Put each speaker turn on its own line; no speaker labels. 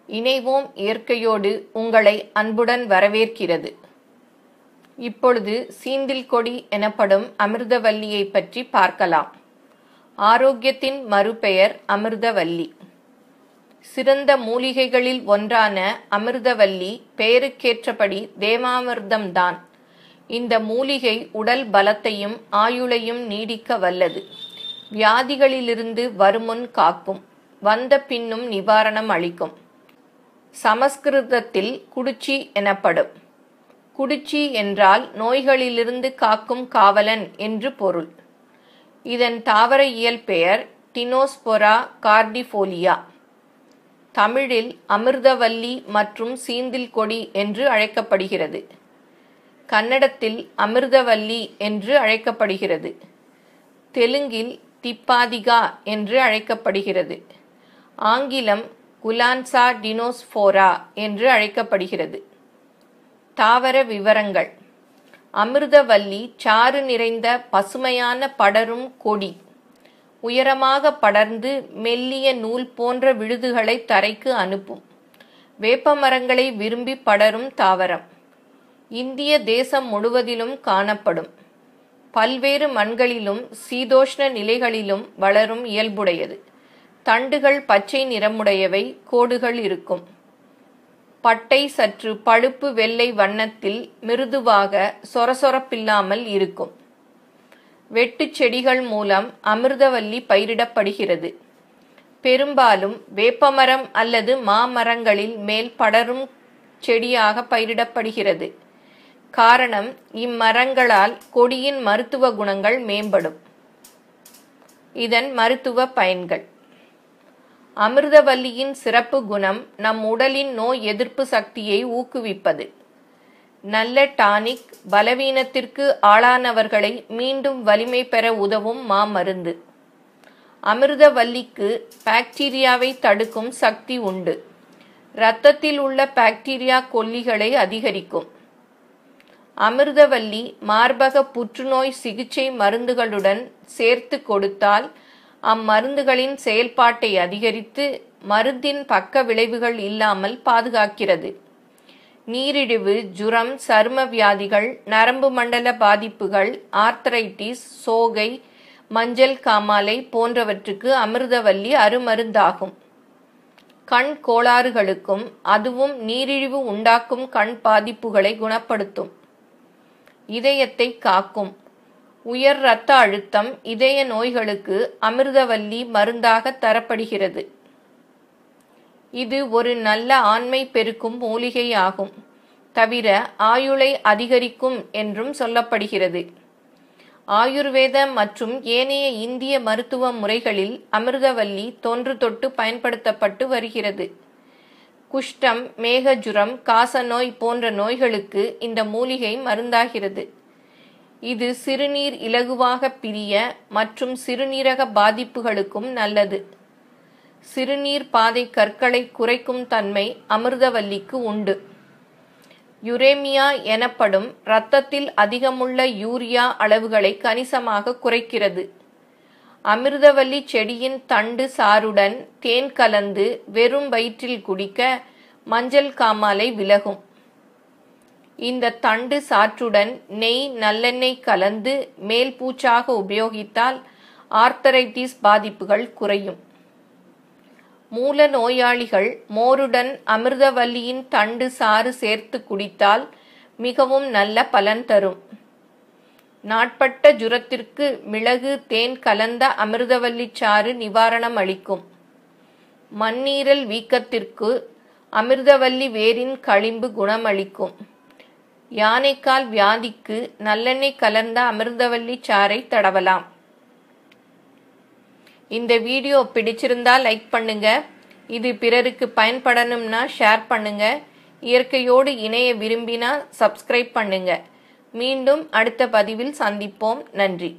இணைவோம் இயற்கையோடு உங்களை அன்புடன் வரவேற்கிறது. இப்பொழுது சீந்தில் கொடி எனப்படும் அமிர்தவல்லியை பற்றி பார்க்கலாம். ஆரோக்கியத்தின் மறுபெயர் அமிர்தவல்லி. சிறந்த மூலிகைகளில் ஒன்றான அமிர்தவல்லி பெயருக்கேற்றபடி தேவாமிர்தம்தான். இந்த மூலிகை உடல் பலத்தையும் ஆயுளையும் நீடிக்க வல்லது. வியாதிகளிலிருந்து வருமுன் காக்கும், வந்த பின்னும் நிவாரணம் அளிக்கும். சமஸ்கிருதத்தில் குடிச்சி எனப்படும். குடிச்சி என்றால் நோய்களிலிருந்து காக்கும் காவலன் என்று பொருள். இதன் தாவர இயல் பெயர் டினோஸ்போரா கார்டிஃபோலியா. தமிழில் அமிர்தவல்லி மற்றும் சீந்தில் கொடி என்று அழைக்கப்படுகிறது. கன்னடத்தில் அமிர்தவல்லி என்று அழைக்கப்படுகிறது. தெலுங்கில் திப்பாதிகா என்று அழைக்கப்படுகிறது. ஆங்கிலம் குலான்சா டினோஸ்போரா என்று அழைக்கப்படுகிறது. தாவர விவரங்கள். அமிர்தவல்லி சாறு நிறைந்த பசுமையான படரும் கொடி. உயரமாக படர்ந்து மெல்லிய நூல் போன்ற விழுதுகளை தரைக்கு அனுப்பும். வேப்பமரங்களை விரும்பி படரும் தாவரம். இந்திய தேசம் முழுவதிலும் காணப்படும். பல்வேறு மண்களிலும் சீதோஷ்ண நிலைகளிலும் வளரும் இயல்புடையது. தண்டுகள் பச்சை நிறமுடையவை, கோடுகள் இருக்கும். பட்டை சற்று பழுப்பு வெள்ளை வண்ணத்தில் மிருதுவாக சொரசொரப்பில்லாமல் இருக்கும். வெட்டு செடிகள் மூலம் அமிர்தவல்லி பயிரிடப்படுகிறது. பெரும்பாலும் வேப்பமரம் அல்லது மாமரங்களில் மேல் படரும் செடியாக பயிரிடப்படுகிறது. காரணம், இம்மரங்களால் கொடியின் மருத்துவ குணங்கள் மேம்படும். இதன் மருத்துவ பயன்கள். அமிர்தவல்லியின் சிறப்பு குணம் நம் உடலின் நோய் எதிர்ப்பு சக்தியை ஊக்குவிப்பது. நல்ல டானிக், பலவீனத்திற்கு ஆளானவர்களை மீண்டும் வலிமை பெற உதவும் மாமருந்து. அமிர்தவல்லிக்கு பாக்டீரியாவை தடுக்கும் சக்தி உண்டு. இரத்தத்தில் உள்ள பாக்டீரியா கொல்லிகளை அதிகரிக்கும். அமிர்தவல்லி மார்பக புற்றுநோய் சிகிச்சை மருந்துகளுடன் சேர்த்து கொடுத்தால் அம்மருந்துகளின் செயல்பாட்டை அதிகரித்து மருந்தின் பக்க விளைவுகள் இல்லாமல் பாதுகாக்கிறது. நீரிழிவு, ஜுரம், சரும வியாதிகள், நரம்பு மண்டல பாதிப்புகள், ஆர்த்தரைட்டிஸ், சோகை, மஞ்சள் காமாலை போன்றவற்றுக்கு அமிர்தவல்லி அருமருந்தாகும். கண் கோளாறுகளுக்கும் அதுவும் நீரிழிவு உண்டாக்கும் கண் பாதிப்புகளை குணப்படுத்தும். இதயத்தை காக்கும். உயர் இரத்த அழுத்தம், இதய நோய்களுக்கு அமிர்தவல்லி மருந்தாக தரப்படுகிறது. இது ஒரு நல்ல ஆண்மை பெருக்கும் மூலிகை ஆகும். தவிர ஆயுளை அதிகரிக்கும் என்றும் சொல்லப்படுகிறது. ஆயுர்வேத மற்றும் ஏனைய இந்திய மருத்துவ முறைகளில் அமிர்தவல்லி தொன்று தொட்டு பயன்படுத்தப்பட்டு வருகிறது. குஷ்டம், மேகஜுரம், காசநோய் போன்ற நோய்களுக்கு இந்த மூலிகை மருந்தாகிறது. இது சிறுநீர் இலகுவாக பிரிய மற்றும் சிறுநீரக பாதிப்புகளுக்கும் நல்லது. சிறுநீர் பாதை கற்களை குறைக்கும் தன்மை அமிர்தவல்லிக்கு உண்டு. யுரேமியா எனப்படும் இரத்தத்தில் அதிகமுள்ள யூரியா அளவுகளை கணிசமாக குறைக்கிறது. அமிர்தவல்லி செடியின் தண்டு சாறுடன் தேன் கலந்து வெறும் வயிற்றில் குடிக்க மஞ்சள் காமாலை விலகும். இந்த தண்டு சாற்றுடன் நெய், நல்லெண்ணெய் கலந்து மேல் பூச்சாக உபயோகித்தால் ஆர்த்தரைட்டிஸ் பாதிப்புகள் குறையும். மூல நோயாளிகள் மோருடன் அமிர்தவல்லியின் தண்டு சாறு சேர்த்து குடித்தால் மிகவும் நல்ல பலன் தரும். நாட்பட்ட ஜுரத்திற்கு மிளகு, தேன் கலந்த அமிர்தவல்லி சாறு நிவாரணம் அளிக்கும். மண்ணீரல் வீக்கத்திற்கு அமிர்தவல்லி வேரின் களிம்பு குணமளிக்கும். யானைக்கால் வியாதிக்கு நல்லெண்ணெய் கலந்த அமிர்தவல்லி சாறை தடவலாம். இந்த வீடியோ பிடிச்சிருந்தா லைக் பண்ணுங்க. இது பிறருக்கு பயன்படணும்னா ஷேர் பண்ணுங்க. இயற்கையோடு இணைய விரும்பினா சப்ஸ்கிரைப் பண்ணுங்க. மீண்டும் அடுத்த பதிவில் சந்திப்போம். நன்றி.